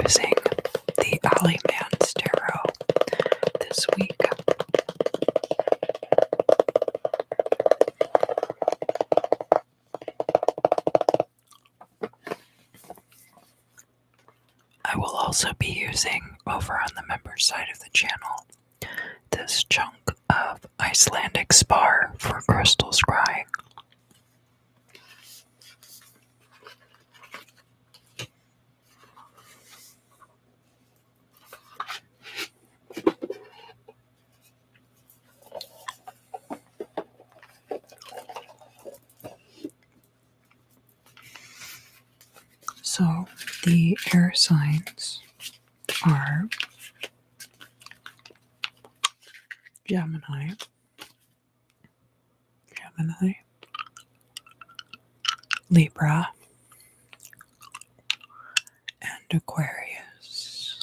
using the Man's Tarot this week. I will also be using, over on the members side of the channel, this chunk of Icelandic spar for crystal scrying. So the air signs are Gemini, Libra, and Aquarius.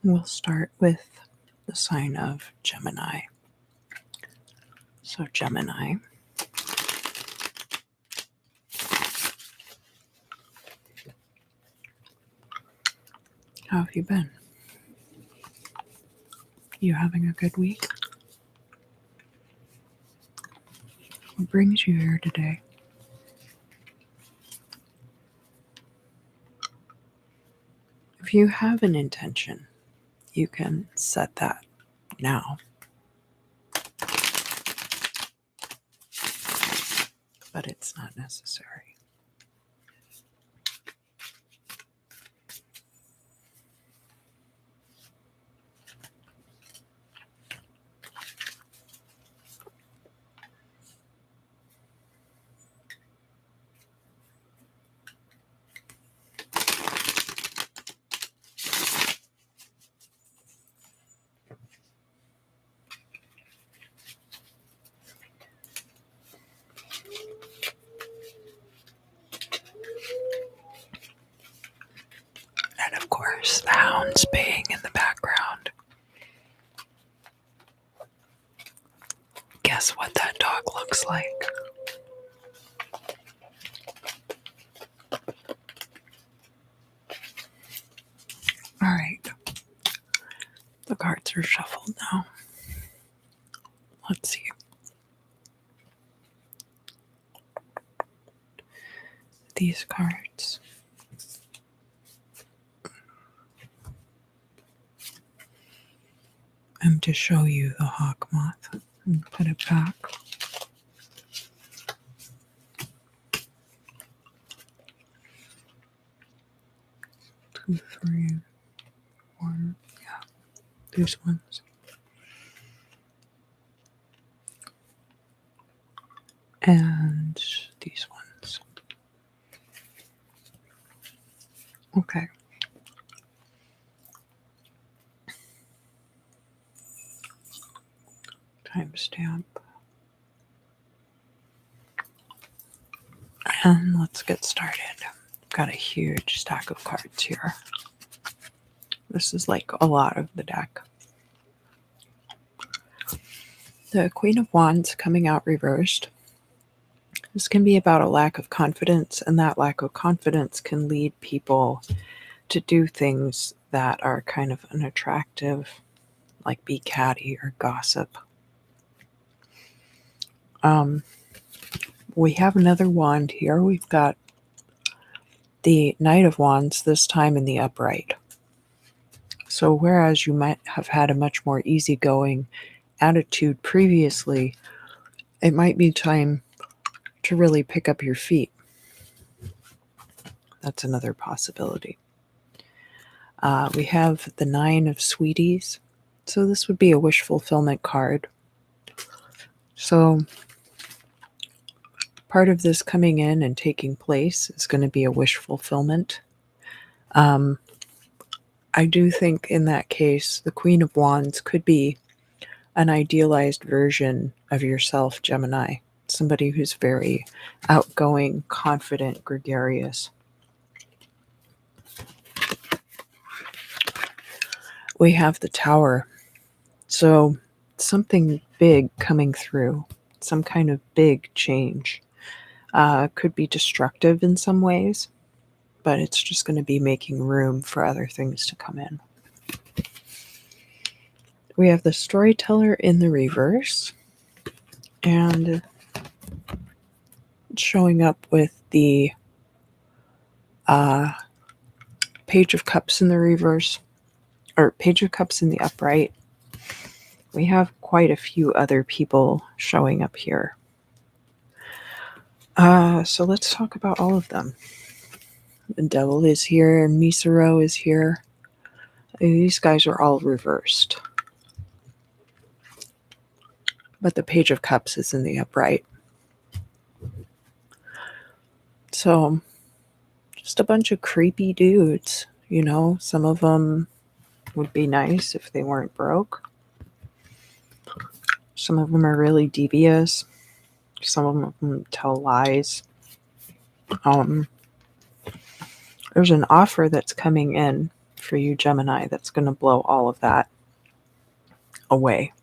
We'll start with the sign of Gemini. So Gemini, how have you been? You having a good week? What brings you here today? If you have an intention, you can set that now. But it's not necessary. And of course, the hounds baying in the background. Guess what that dog looks like? All right. The cards are shuffled now. Let's see. These cards. I'm to show you the hawk moth and put it back. Two, three, four, yeah, these ones. And these ones. Okay. Timestamp. And let's get started. I've got a huge stack of cards here. This is like a lot of the deck. The Queen of Wands coming out reversed. This can be about a lack of confidence, and that lack of confidence can lead people to do things that are kind of unattractive, like be catty or gossip. We have another wand here. We've got the Knight of Wands, this time in the upright. So whereas you might have had a much more easygoing attitude previously, it might be time to really pick up your feet. That's another possibility. We have the Nine of Sweeties. So this would be a wish fulfillment card. So part of this coming in and taking place is going to be a wish fulfillment. I do think in that case, the Queen of Wands could be an idealized version of yourself, Gemini. Somebody who's very outgoing, confident, gregarious. We have the Tower. So something big coming through, some kind of big change. Could be destructive in some ways, but it's just going to be making room for other things to come in. We have the storyteller in the reverse, and showing up with the Page of Cups in the reverse, or Page of Cups in the upright. We have quite a few other people showing up here. So let's talk about all of them. The Devil is here, Misero is here. These guys are all reversed. But the Page of Cups is in the upright. So, just a bunch of creepy dudes, you know. Some of them would be nice if they weren't broke. Some of them are really devious. Some of them tell lies. There's an offer that's coming in for you, Gemini, that's going to blow all of that away.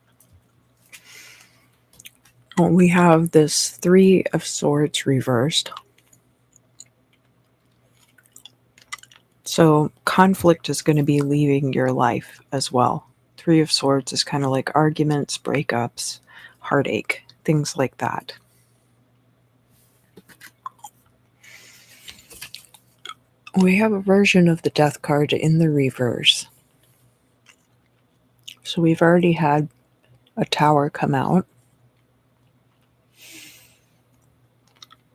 We have this Three of Swords reversed. So conflict is going to be leaving your life as well. Three of Swords is kind of like arguments, breakups, heartache, things like that. We have a version of the Death card in the reverse. So we've already had a Tower come out.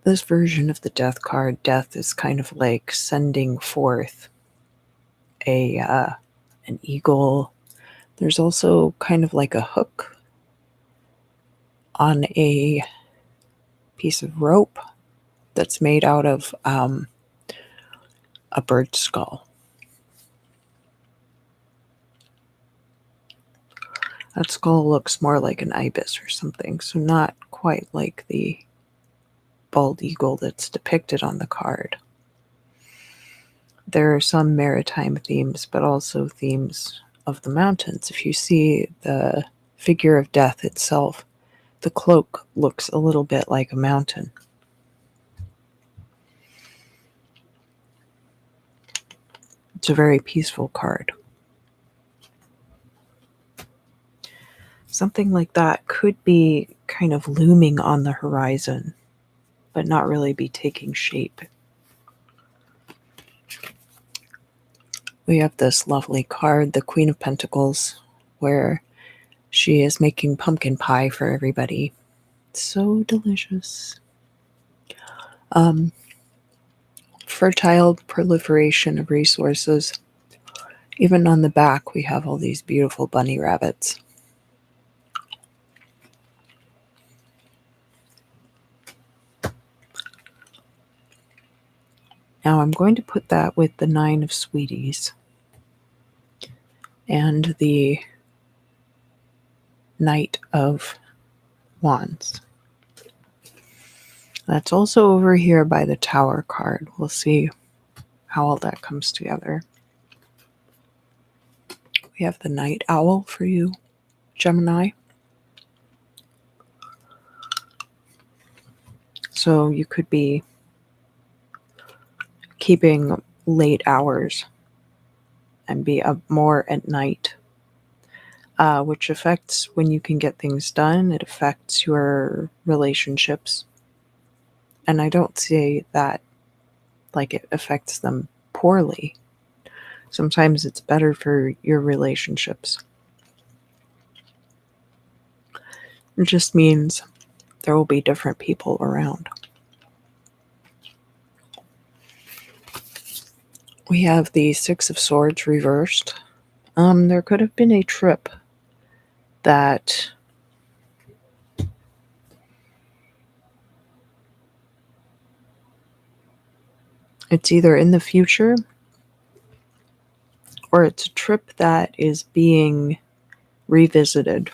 This version of the Death card, Death is kind of like sending forth an eagle. There's also kind of like a hook on a piece of rope that's made out of a bird skull. That skull looks more like an ibis or something, so not quite like the bald eagle that's depicted on the card. There are some maritime themes, but also themes of the mountains. If you see the figure of Death itself, the cloak looks a little bit like a mountain. It's a very peaceful card. Something like that could be kind of looming on the horizon, but not really be taking shape. We have this lovely card, the Queen of Pentacles, where she is making pumpkin pie for everybody. It's so delicious. Fertile proliferation of resources. Even on the back, we have all these beautiful bunny rabbits. Now I'm going to put that with the Nine of Sweeties and the Knight of Wands. That's also over here by the Tower card. We'll see how all that comes together. We have the Night Owl for you, Gemini. So you could be keeping late hours and be up more at night, which affects when you can get things done. It affects your relationships. And I don't say that like it affects them poorly. Sometimes it's better for your relationships. It just means there will be different people around. We have the Six of Swords reversed. There could have been a trip that it's either in the future or it's a trip that is being revisited.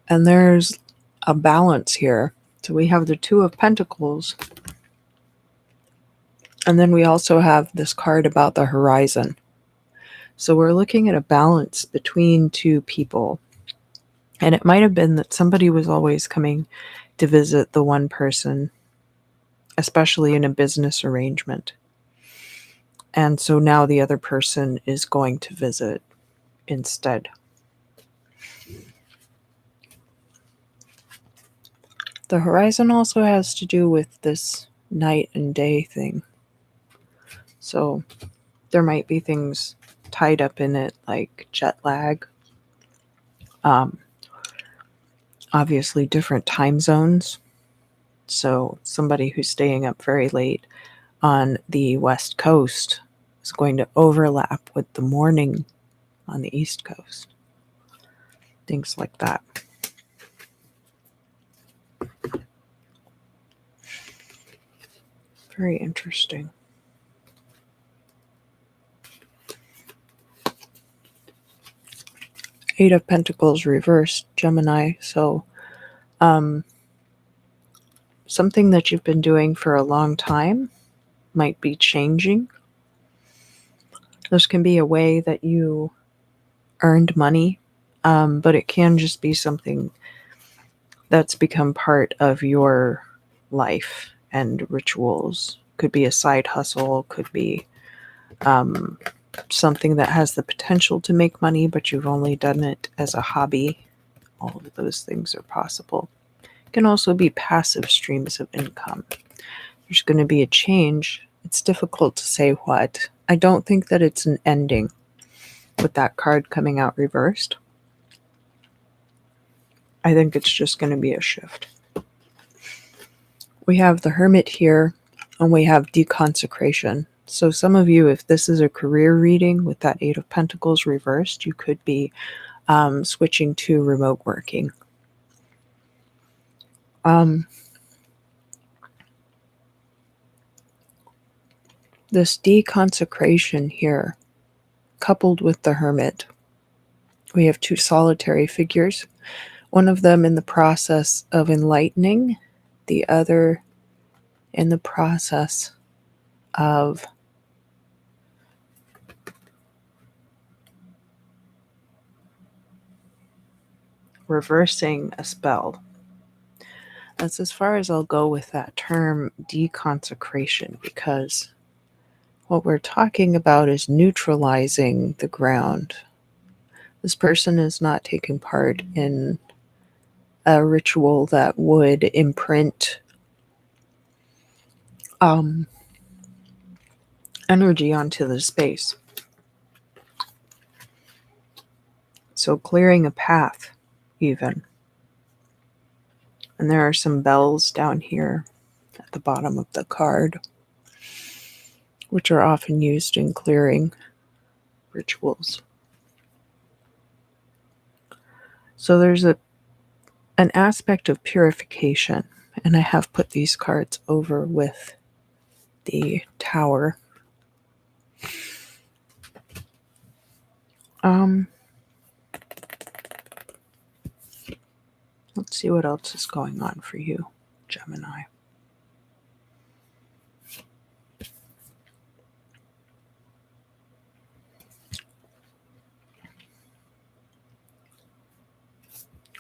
And there's a balance here. So we have the Two of Pentacles. And then we also have this card about the horizon. So we're looking at a balance between two people. And it might have been that somebody was always coming to visit the one person, especially in a business arrangement. And so now the other person is going to visit instead. The horizon also has to do with this night and day thing. So there might be things tied up in it like jet lag. Obviously different time zones. So somebody who's staying up very late on the West Coast is going to overlap with the morning on the East Coast. Things like that. Very interesting. Eight of Pentacles reversed, Gemini. So something that you've been doing for a long time might be changing. This can be a way that you earned money, but it can just be something that's become part of your life and rituals. Could be a side hustle, could be something that has the potential to make money, but you've only done it as a hobby. All of those things are possible. It can also be passive streams of income. There's going to be a change. It's difficult to say what. I don't think that it's an ending with that card coming out reversed. I think it's just going to be a shift. We have the Hermit here, and we have deconsecration. So some of you, if this is a career reading with that Eight of Pentacles reversed, you could be switching to remote working. This deconsecration here, coupled with the Hermit, we have two solitary figures, one of them in the process of enlightening, the other in the process of reversing a spell. That's as far as I'll go with that term deconsecration, because what we're talking about is neutralizing the ground. This person is not taking part in a ritual that would imprint energy onto the space. So clearing a path, even. And there are some bells down here at the bottom of the card, which are often used in clearing rituals. So there's an aspect of purification, and I have put these cards over with the Tower. Let's see what else is going on for you, Gemini.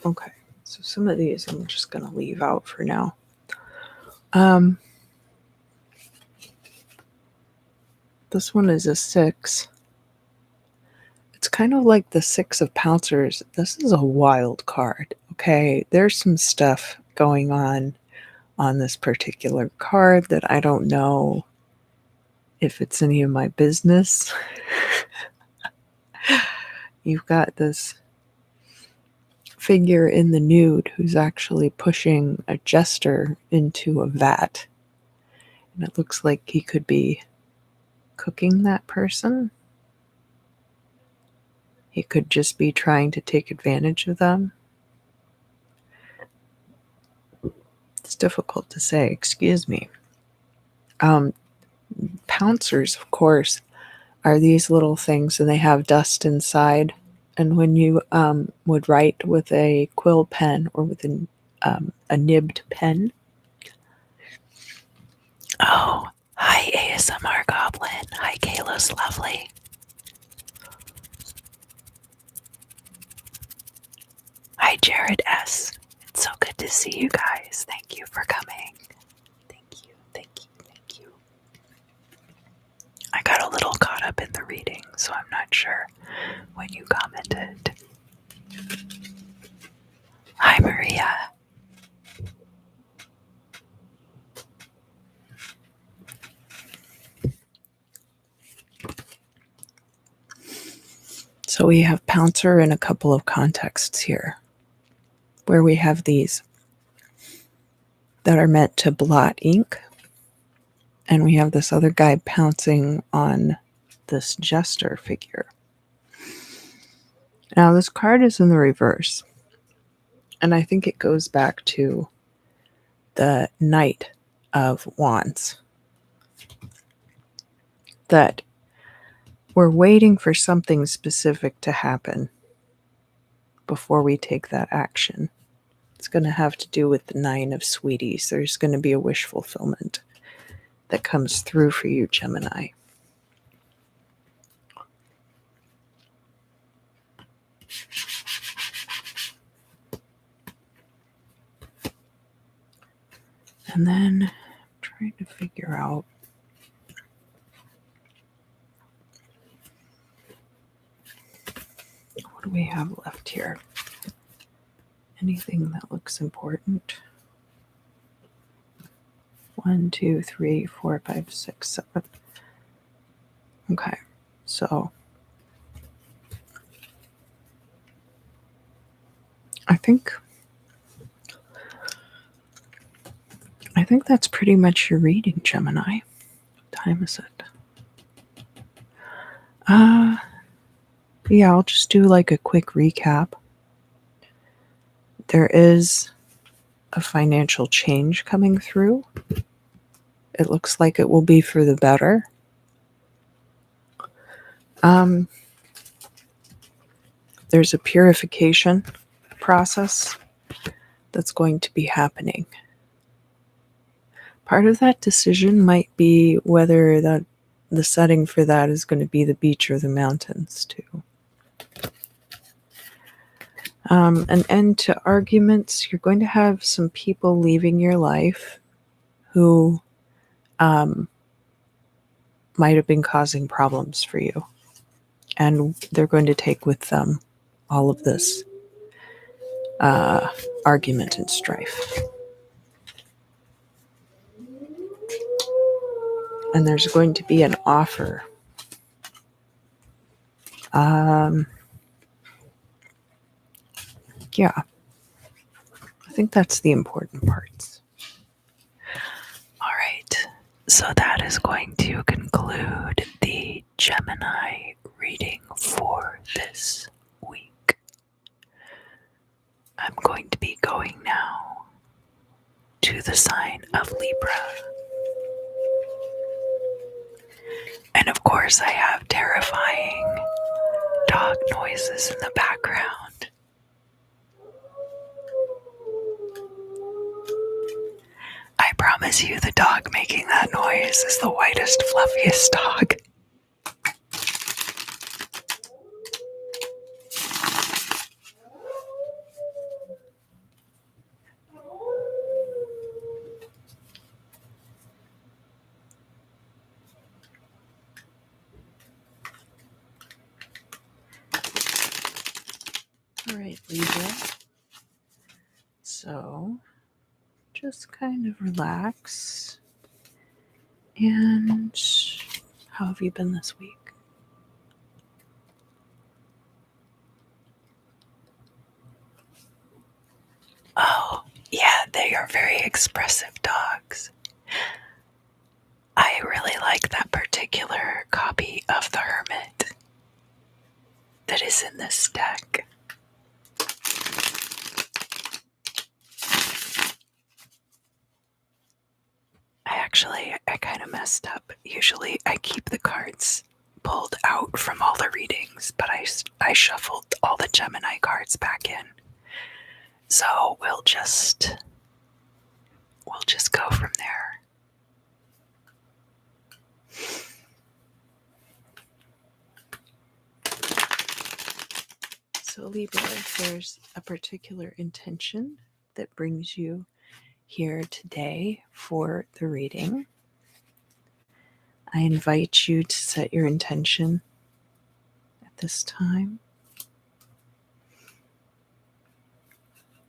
Okay, so some of these I'm just going to leave out for now. This one is a 6. It's kind of like the 6 of Pouncers. This is a wild card, okay? There's some stuff going on this particular card that I don't know if it's any of my business. You've got this figure in the nude who's actually pushing a jester into a vat. And it looks like he could be cooking that person. He could just be trying to take advantage of them. It's difficult to say, excuse me. Pouncers, of course, are these little things, and they have dust inside. And when you would write with a quill pen or with a nibbed pen. Oh, hi ASMR Goblin. Hi Kayla's lovely. Hi Hi, Jared S. It's so good to see you guys. Thank you for coming. Thank you, thank you, thank you. I got a little caught up in the reading, so I'm not sure when you commented. Hi, Maria. So we have Pouncer in a couple of contexts here, where we have these that are meant to blot ink, and we have this other guy pouncing on this jester figure. Now this card is in the reverse, and I think it goes back to the Knight of Wands, that we're waiting for something specific to happen before we take that action. It's going to have to do with the Nine of Sweeties. There's going to be a wish fulfillment that comes through for you, Gemini. And then I'm trying to figure out what do we have left here? Anything that looks important? 1, 2, 3, 4, 5, 6, 7. Okay, so I think that's pretty much your reading, Gemini. What time is it? Yeah, I'll just do like a quick recap. There is a financial change coming through. It looks like it will be for the better. There's a purification process that's going to be happening. Part of that decision might be whether the setting for that is going to be the beach or the mountains too. An end to arguments. You're going to have some people leaving your life who might have been causing problems for you. And they're going to take with them all of this argument and strife. And there's going to be an offer. Yeah. I think that's the important parts. All right. So that is going to conclude the Gemini reading for this week. I'm going to be going now to the sign of Libra. And of course, I have terrifying dog noises in the background. I promise you, the dog making that noise is the whitest, fluffiest dog. All right, Libra. So, just kind of relax. And how have you been this week? Oh, yeah, they are very expressive dogs. I really like that particular copy of the Hermit that is in this deck. I kind of messed up. Usually I keep the cards pulled out from all the readings, but I shuffled all the Gemini cards back in. So we'll just go from there. So Libra, if there's a particular intention that brings you here today for the reading, I invite you to set your intention at this time.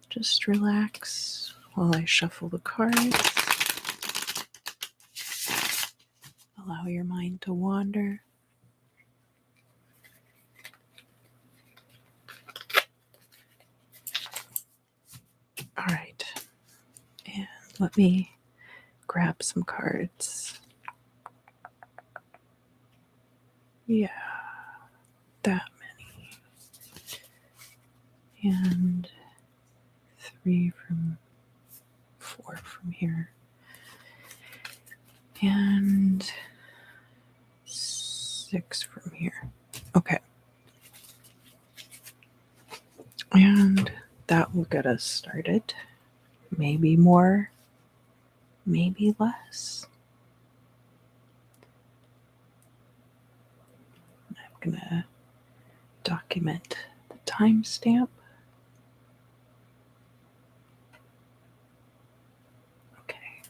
Just relax while I shuffle the cards. Allow your mind to wander. All right. And let me grab some cards. Yeah, that many. And 3 from 4 from here. And 6 from here. Okay. And that will get us started. Maybe more, maybe less. I'm going to document the timestamp. Okay.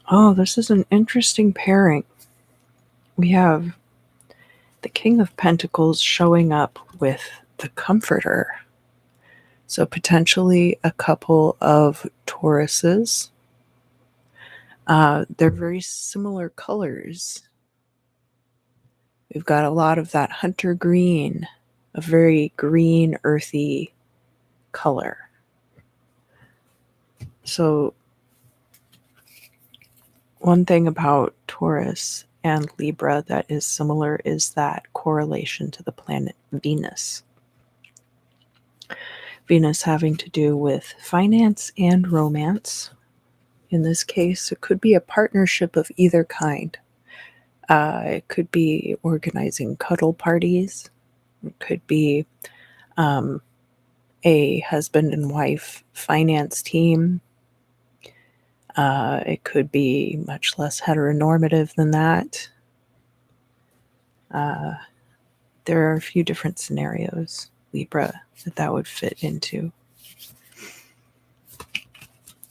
Oh, this is an interesting pairing. We have the King of Pentacles showing up with the Comforter. So potentially a couple of Tauruses. They're very similar colors. We've got a lot of that hunter green, a very green, earthy color. So one thing about Taurus and Libra that is similar is that correlation to the planet Venus. Venus having to do with finance and romance. In this case, it could be a partnership of either kind. It could be organizing cuddle parties. It could be a husband and wife finance team. It could be much less heteronormative than that. There are a few different scenarios, Libra, that would fit into.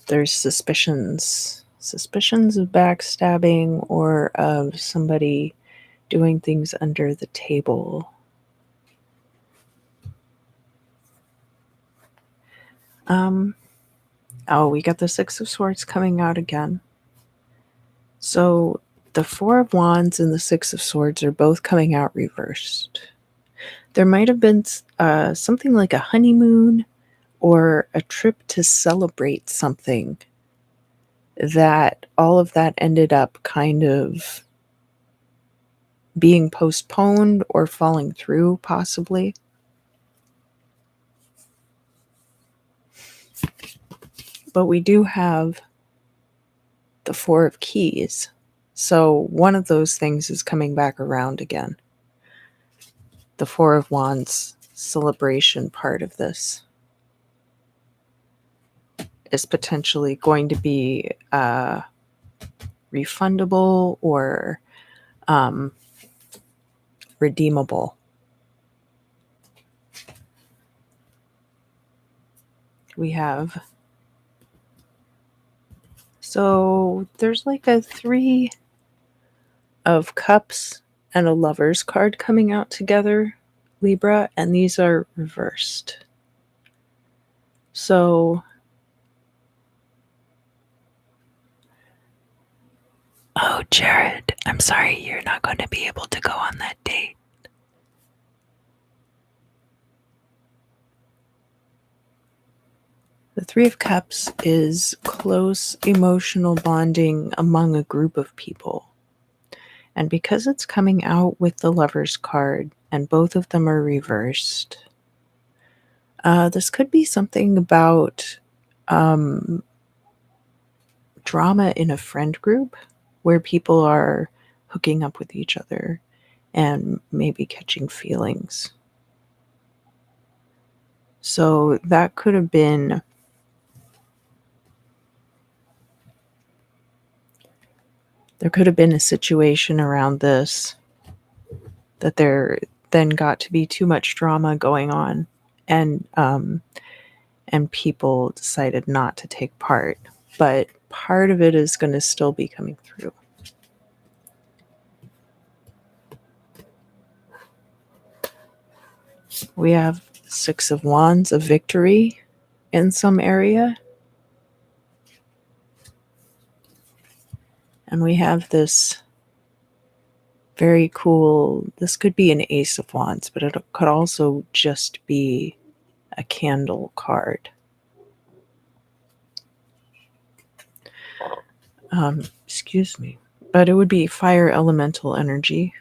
There's suspicions of backstabbing or of somebody doing things under the table. Oh, we got the Six of Swords coming out again. So the Four of Wands and the Six of Swords are both coming out reversed. There might have been something like a honeymoon or a trip to celebrate something that all of that ended up kind of being postponed or falling through, possibly. But we do have the Four of Keys. So one of those things is coming back around again. The Four of Wands celebration part of this is potentially going to be refundable or redeemable. We have, so there's like a 3 of Cups and a Lover's card coming out together, Libra, and these are reversed. So oh, Jared, I'm sorry you're not going to be able to go on that date. The Three of Cups is close emotional bonding among a group of people. And because it's coming out with the Lover's card and both of them are reversed, this could be something about drama in a friend group where people are hooking up with each other and maybe catching feelings. So that could have been There could have been a situation around this that there then got to be too much drama going on, and people decided not to take part. But part of it is going to still be coming through. We have Six of Wands, of victory in some area. And we have this very cool, this could be an Ace of Wands, but it could also just be a candle card. Excuse me. But it would be fire elemental energy.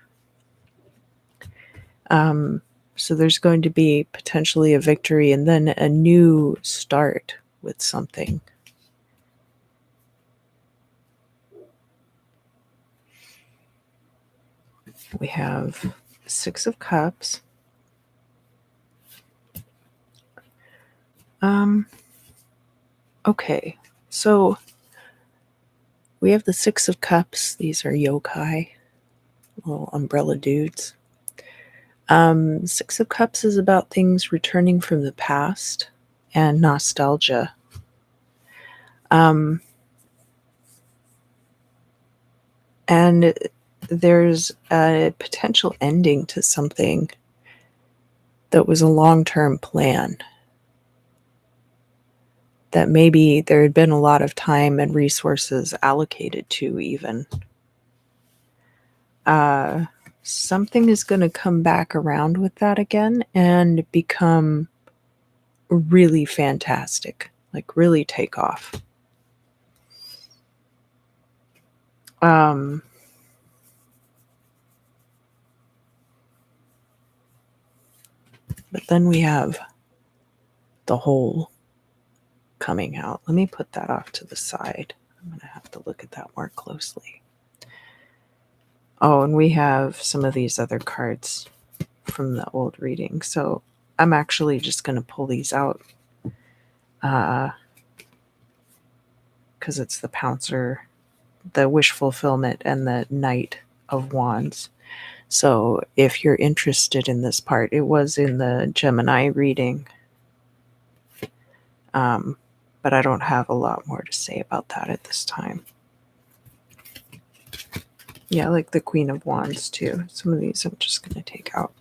So there's going to be potentially a victory and then a new start with something. We have Six of Cups. Okay, so we have the Six of Cups. These are yokai, little umbrella dudes. Six of Cups is about things returning from the past and nostalgia. And there's a potential ending to something that was a long-term plan that maybe there had been a lot of time and resources allocated to even. Something is going to come back around with that again and become really fantastic, like really take off. But then we have the Hole coming out. Let me put that off to the side. I'm going to have to look at that more closely. Oh, and we have some of these other cards from the old reading. So I'm actually just going to pull these out because it's the Pouncer, the Wish Fulfillment, and the Knight of Wands. So if you're interested in this part, it was in the Gemini reading. But I don't have a lot more to say about that at this time. Yeah, like the Queen of Wands too. Some of these I'm just going to take out.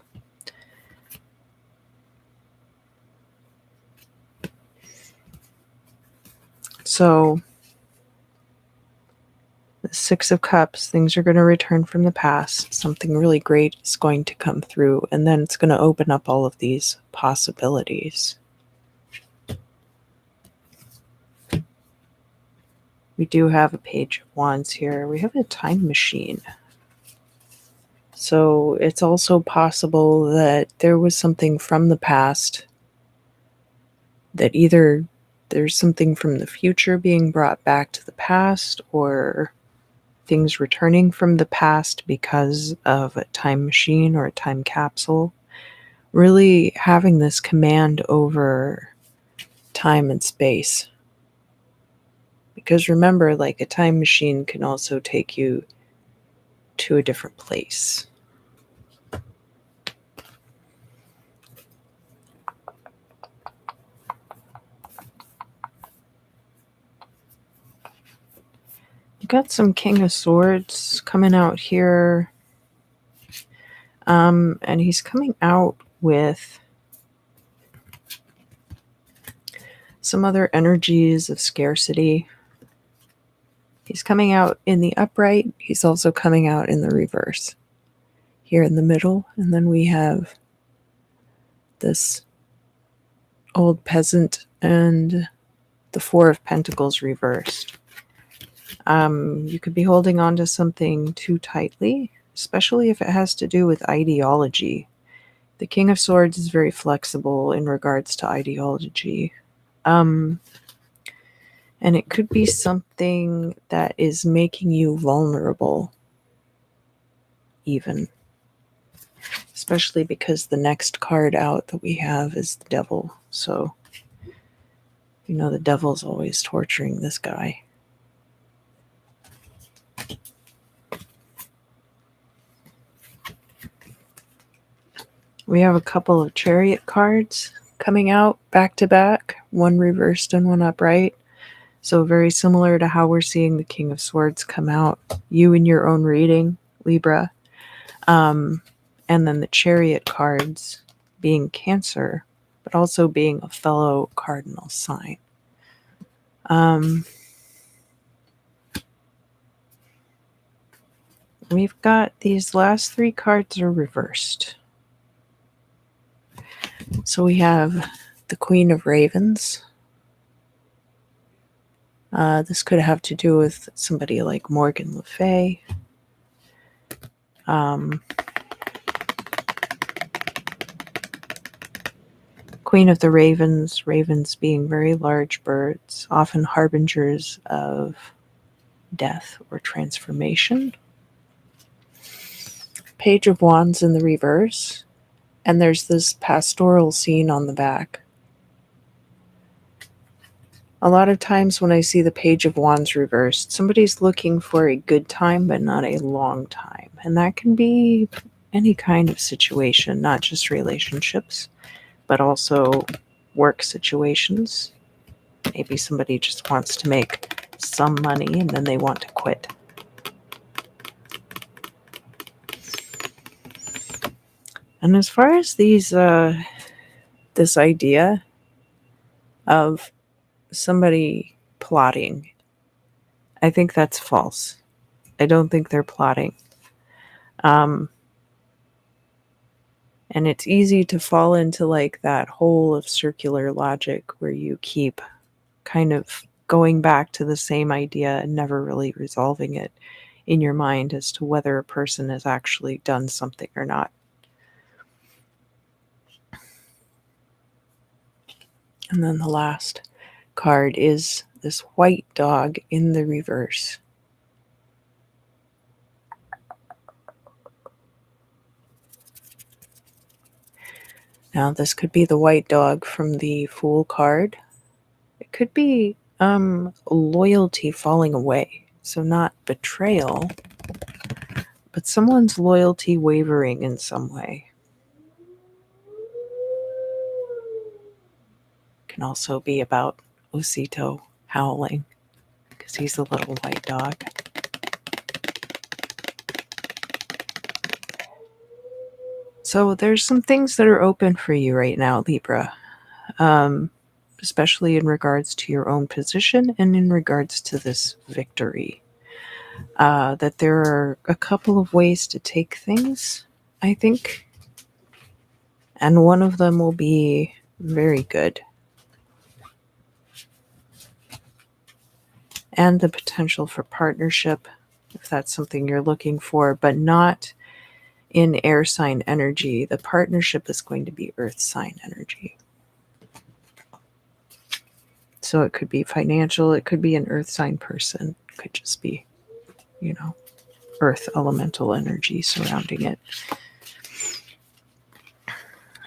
So the Six of Cups, things are going to return from the past. Something really great is going to come through, and then it's going to open up all of these possibilities. We do have a Page of Wands here. We have a time machine. So it's also possible that there was something from the past that either there's something from the future being brought back to the past, or things returning from the past because of a time machine or a time capsule. Really having this command over time and space. Because remember, like a time machine can also take you to a different place. You got some King of Swords coming out here. And he's coming out with some other energies of scarcity. He's coming out in the upright. He's also coming out in the reverse. Here in the middle. And then we have this old peasant and the Four of Pentacles reversed. You could be holding on to something too tightly, especially if it has to do with ideology. The King of Swords is very flexible in regards to ideology. And it could be something that is making you vulnerable, even. Especially because the next card out that we have is the Devil. So, you know, the Devil's always torturing this guy. We have a couple of chariot cards coming out back to back, one reversed and one upright. So very similar to how we're seeing the King of Swords come out. You in your own reading, Libra. And then the chariot cards being Cancer, but also being a fellow cardinal sign. We've got these last three cards are reversed. So we have the Queen of Ravens. This could have to do with somebody like Morgan Le Fay. Queen of the Ravens, ravens being very large birds, often harbingers of death or transformation. Page of Wands in the reverse, and there's this pastoral scene on the back. A lot of times when I see the Page of Wands reversed, somebody's looking for a good time, but not a long time. And that can be any kind of situation, not just relationships, but also work situations. Maybe somebody just wants to make some money and then they want to quit. And as far as these, this idea of somebody plotting, I think that's false. I don't think they're plotting. And it's easy to fall into like that hole of circular logic where you keep kind of going back to the same idea and never really resolving it in your mind as to whether a person has actually done something or not. And then the last card is this white dog in the reverse. Now, this could be the white dog from the Fool card. It could be loyalty falling away. So not betrayal, but someone's loyalty wavering in some way. Can also be about Osito howling because he's a little white dog. So there's some things that are open for you right now, Libra, especially in regards to your own position and in regards to this victory. That there are a couple of ways to take things, I think, and one of them will be very good. And the potential for partnership, if that's something you're looking for, but not in air sign energy. The partnership is going to be earth sign energy. So it could be financial, it could be an earth sign person, it could just be, earth elemental energy surrounding it.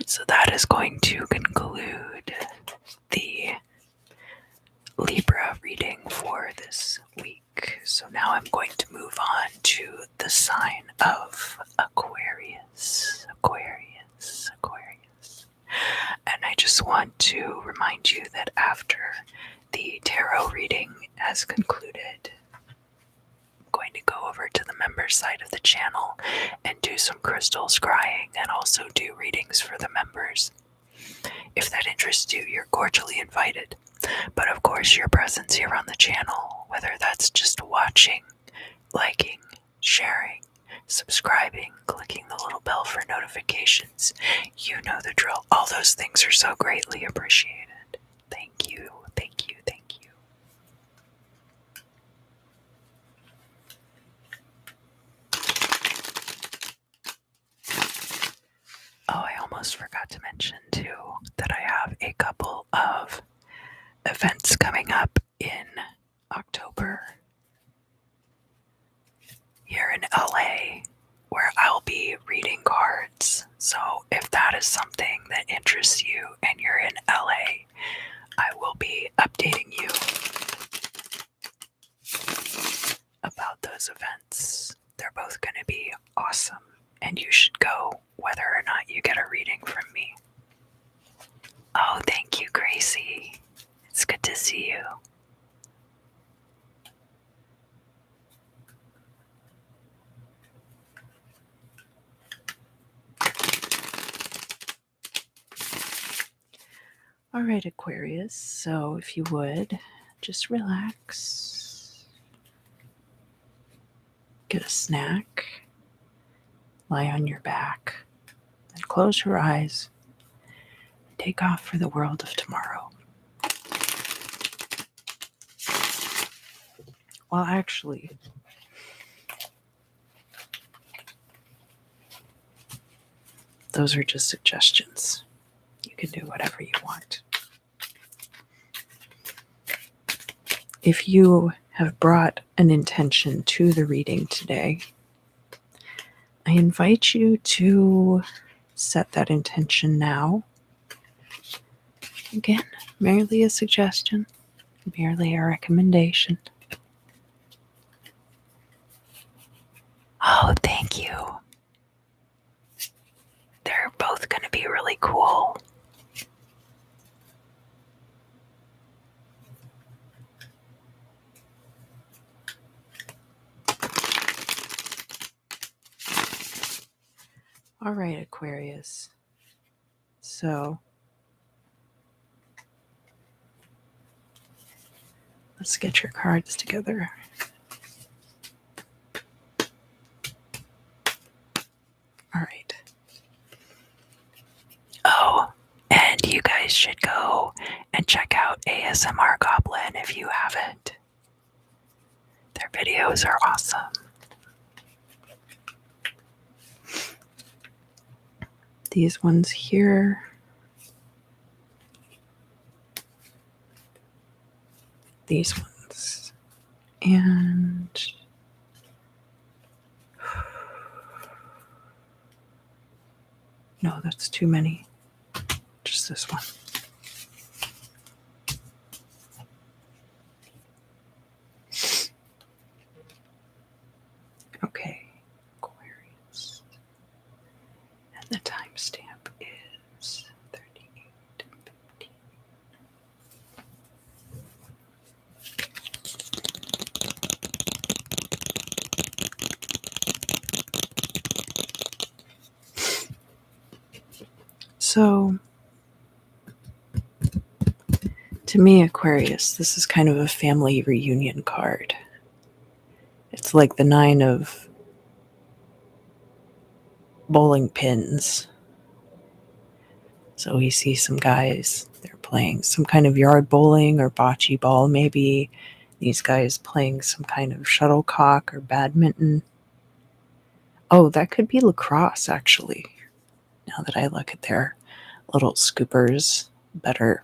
So that is going to conclude the Libra reading for this week. So now I'm going to move on to the sign of Aquarius. And I just want to remind you that after the tarot reading has concluded, I'm going to go over to the members side of the channel and do some crystal scrying and also do readings for the members. If that interests you, you're cordially invited. But of course, your presence here on the channel, whether that's just watching, liking, sharing, subscribing, clicking the little bell for notifications, you know the drill. All those things are so greatly appreciated. Thank you, thank you, thank you. Oh, I almost forgot to mention too that I have a couple of events coming up in October here in LA where I'll be reading cards. So if that is something that interests you and you're in LA, I will be updating you about those events. They're both going to be awesome. and you should go whether or not you get a reading from me. Oh, thank you, Gracie. It's good to see you. All right, Aquarius, so if you would, just relax. Get a snack. Lie on your back. Then close your eyes. Take off for the world of tomorrow. Well, actually, those are just suggestions. You can do whatever you want. If you have brought an intention to the reading today, I invite you to set that intention now. Again, merely a suggestion, merely a recommendation. Oh, thank you. They're both going to be really cool. All right, Aquarius. So, let's get your cards together. All right. Oh, and you guys should go and check out ASMR Goblin if you haven't. Their videos are awesome. These ones here. These ones. And no, that's too many. Just this one. Okay, Aquarius. And the timestamp is 38:15. So, to me, Aquarius, this is kind of a family reunion card. It's like the 9 of bowling pins. So we see some guys, they're playing some kind of yard bowling or bocce ball, maybe. These guys playing some kind of shuttlecock or badminton. Oh, that could be lacrosse, actually, now that I look at their little scoopers better.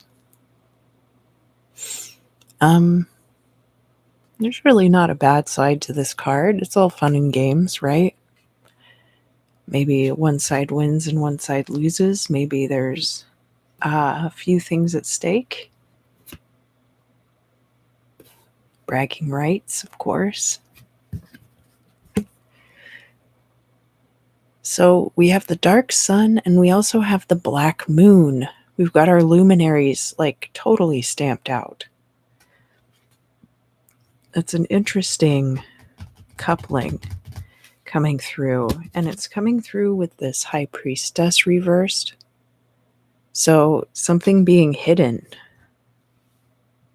There's really not a bad side to this card. It's all fun and games, right? Maybe one side wins and one side loses. Maybe there's a few things at stake. Bragging rights, of course. So we have the dark sun and we also have the black moon. We've got our luminaries like totally stamped out. It's an interesting coupling coming through, and it's coming through with this high priestess reversed. So something being hidden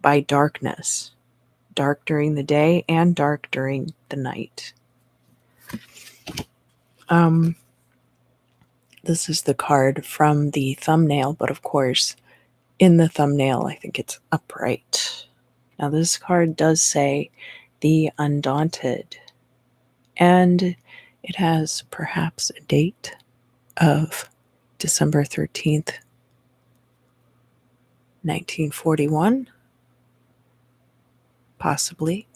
by darkness, dark during the day and dark during the night. This is the card from the thumbnail, but of course, in the thumbnail, I think it's upright. Now, this card does say the Undaunted, and it has perhaps a date of December 13th, 1941, possibly.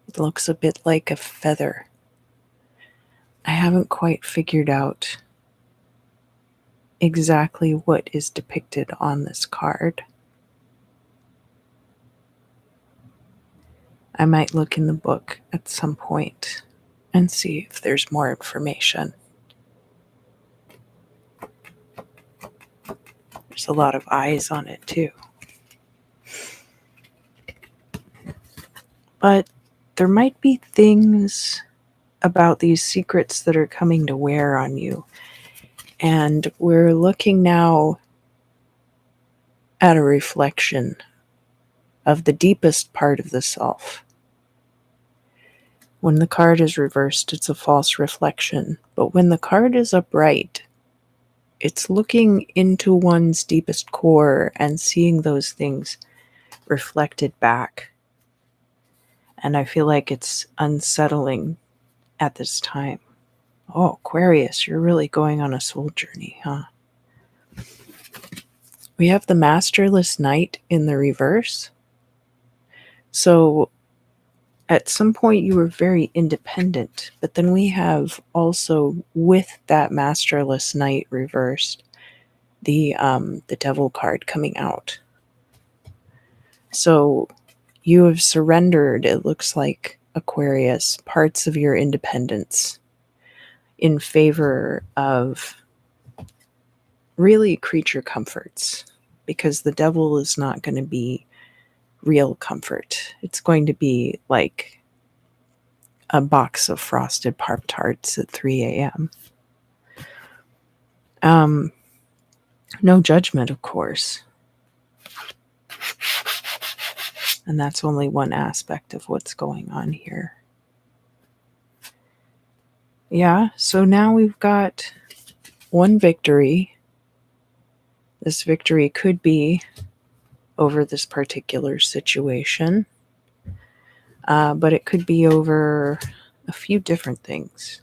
It looks a bit like a feather. I haven't quite figured out exactly what is depicted on this card. I might look in the book at some point and see if there's more information. there's a lot of eyes on it too. But there might be things about these secrets that are coming to wear on you. And we're looking now at a reflection of the deepest part of the self. When the card is reversed, it's a false reflection. But when the card is upright, it's looking into one's deepest core and seeing those things reflected back. And I feel like it's unsettling at this time. Oh, Aquarius, you're really going on a soul journey, huh? We have the Masterless Knight in the reverse. So at some point you were very independent, but then we have also, with that Masterless Knight reversed, the Devil card coming out. So you have surrendered, it looks like, Aquarius, parts of your independence in favor of really creature comforts, because the Devil is not going to be real comfort. It's going to be like a box of frosted Pop-Tarts at 3 a.m. No judgment, of course. And that's only one aspect of what's going on here. Yeah, so now we've got one victory. This victory could be over this particular situation, but it could be over a few different things.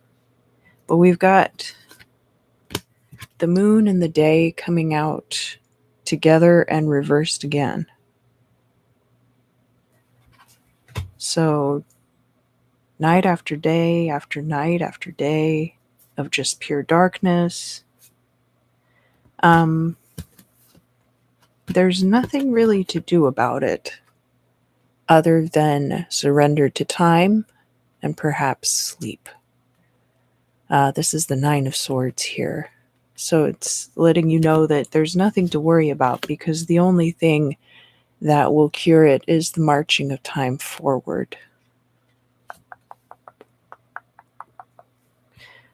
But we've got the moon and the day coming out together and reversed again. So night after day after night after day of just pure darkness. There's nothing really to do about it other than surrender to time and perhaps sleep. This is the 9 of Swords here. So it's letting you know that there's nothing to worry about, because the only thing that will cure it is the marching of time forward.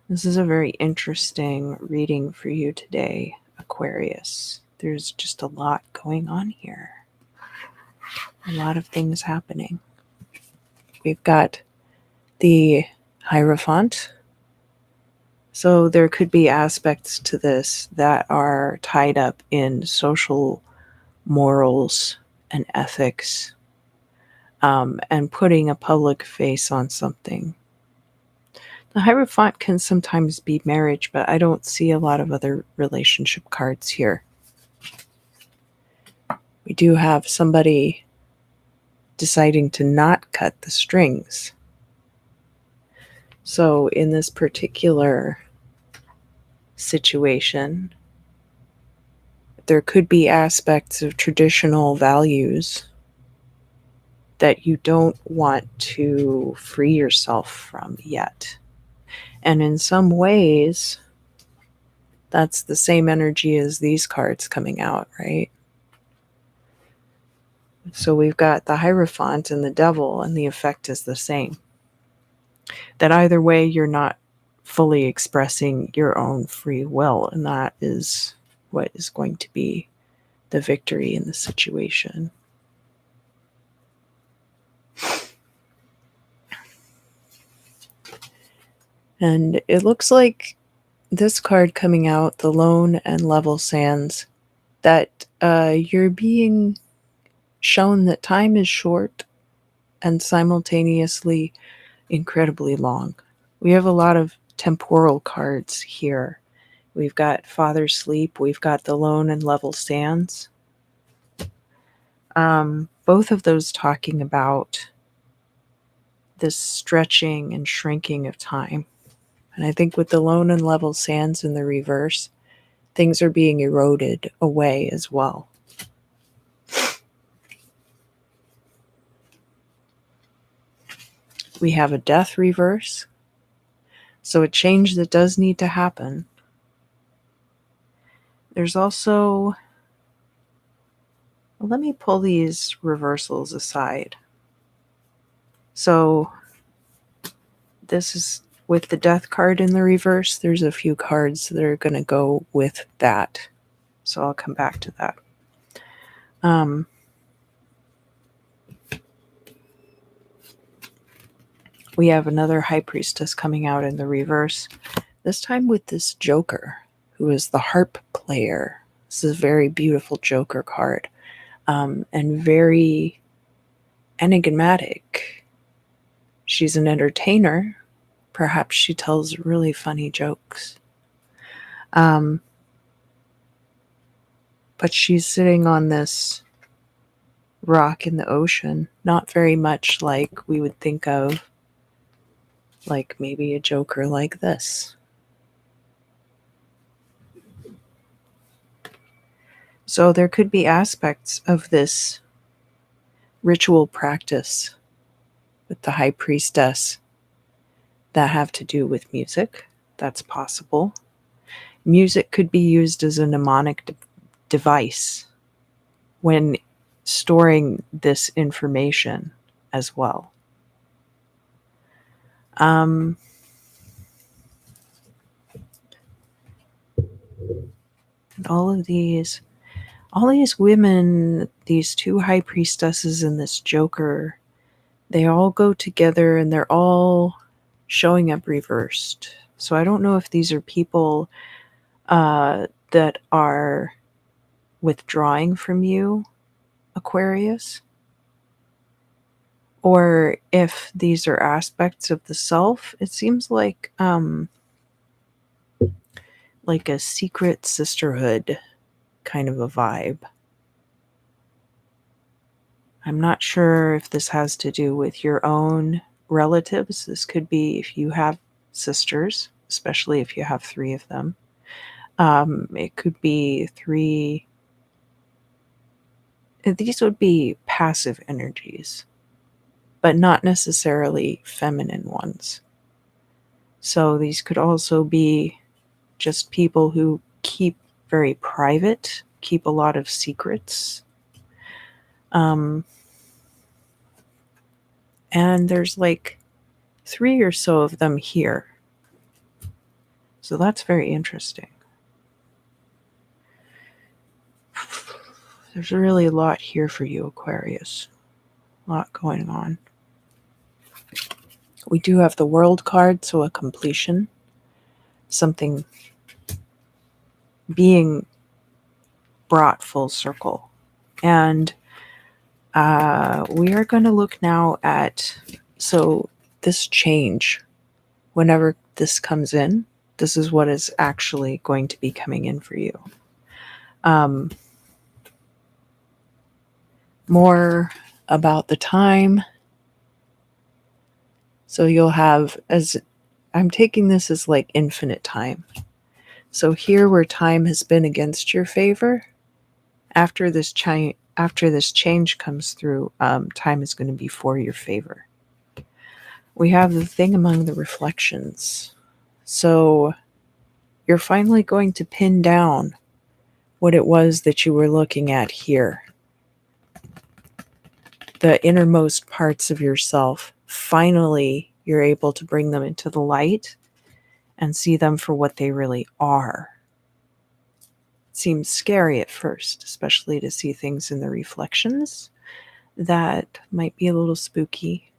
This is a very interesting reading for you today, Aquarius. There's just a lot going on here. A lot of things happening. We've got the Hierophant. So there could be aspects to this that are tied up in social morals and ethics, and putting a public face on something. The Hierophant can sometimes be marriage, but I don't see a lot of other relationship cards here. We do have somebody deciding to not cut the strings. So in this particular situation, there could be aspects of traditional values that you don't want to free yourself from yet. And in some ways, that's the same energy as these cards coming out, right? So we've got the Hierophant and the Devil, and the effect is the same. That either way, you're not fully expressing your own free will, and that is what is going to be the victory in the situation. And it looks like this card coming out, the Lone and Level Sands, that you're being shown that time is short and simultaneously incredibly long. We have a lot of temporal cards here. We've got Father Sleep, we've got the Lone and Level Sands. Both of those talking about this stretching and shrinking of time. And I think with the Lone and Level Sands in the reverse, things are being eroded away as well. We have a Death reverse, so a change that does need to happen. There's also Well, let me pull these reversals aside. So this is with the death card in the reverse. There's a few cards that are going to go with that. So I'll come back to that. We have another High Priestess coming out in the reverse, this time with this Joker, who is the harp player. This is a very beautiful Joker card, and very enigmatic. She's an entertainer. Perhaps she tells really funny jokes. But she's sitting on this rock in the ocean, not very much like we would think of, like maybe a Joker like this. So there could be aspects of this ritual practice with the High Priestess that have to do with music. That's possible. Music could be used as a mnemonic device when storing this information as well. And all these women, these two High Priestesses and this Joker, they all go together and they're all showing up reversed. So I don't know if these are people that are withdrawing from you, Aquarius, or if these are aspects of the self. It seems like a secret sisterhood kind of a vibe. I'm not sure if this has to do with your own relatives. This could be if you have sisters, especially if you have 3 of them. It could be 3. These would be passive energies, but not necessarily feminine ones. So these could also be just people who keep very private, keep a lot of secrets. And there's like 3 or so of them here. So that's very interesting. There's really a lot here for you, Aquarius. A lot going on. We do have the World card, so a completion. Something being brought full circle. And we are going to look now at, so this change, whenever this comes in, this is what is actually going to be coming in for you. More about the time. So you'll have, as I'm taking this as like infinite time. So here where time has been against your favor, after this change comes through, time is going to be for your favor. We have the thing among the reflections. So you're finally going to pin down what it was that you were looking at here. The innermost parts of yourself, finally you're able to bring them into the light and see them for what they really are. It seems scary at first, especially to see things in the reflections. That might be a little spooky.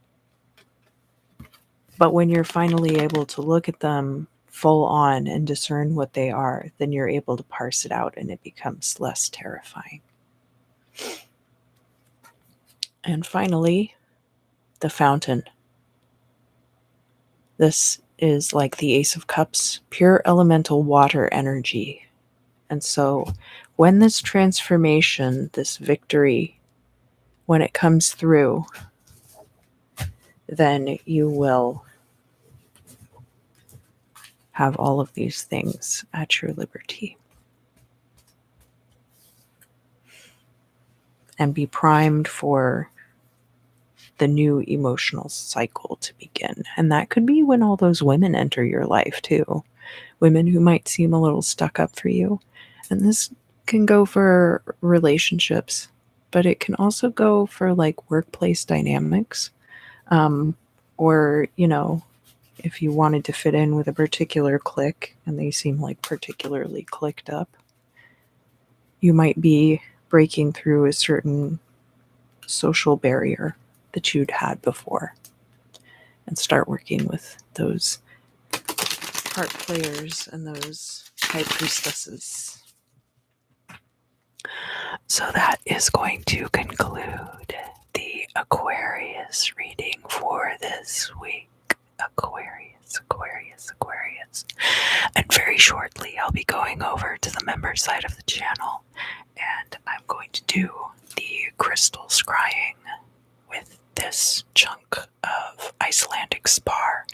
But when you're finally able to look at them full on and discern what they are, then you're able to parse it out and it becomes less terrifying. And finally, the fountain. This is like the Ace of Cups, pure elemental water energy. And so when this transformation, this victory, when it comes through, then you will have all of these things at your liberty. And be primed for the new emotional cycle to begin. And that could be when all those women enter your life too. Women who might seem a little stuck up for you. And this can go for relationships. but it can also go for like workplace dynamics. Or, if you wanted to fit in with a particular clique and they seem like particularly clicked up, you might be breaking through a certain social barrier that you'd had before and start working with those part players and those high priestesses. So that is going to conclude the Aquarius reading for this week. Aquarius. And very shortly, I'll be going over to the member side of the channel, and I'm going to do the crystal scrying with this chunk of Icelandic spar.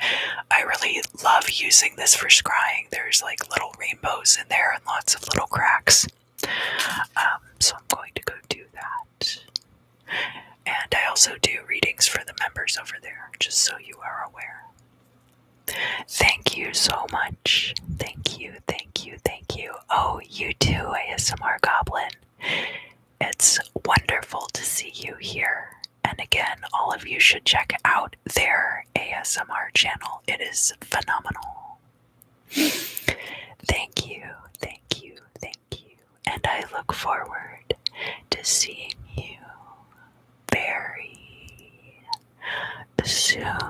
I really love using this for scrying. There's like little rainbows in there and lots of little cracks. So I'm going to go do that. And I also do readings for the members over there, just so you are aware. Thank you so much. Thank you. Oh, you too, ASMR Goblin. It's wonderful to see you here. And again, all of you should check out their ASMR channel. It is phenomenal. Thank you. And I look forward to seeing you very soon.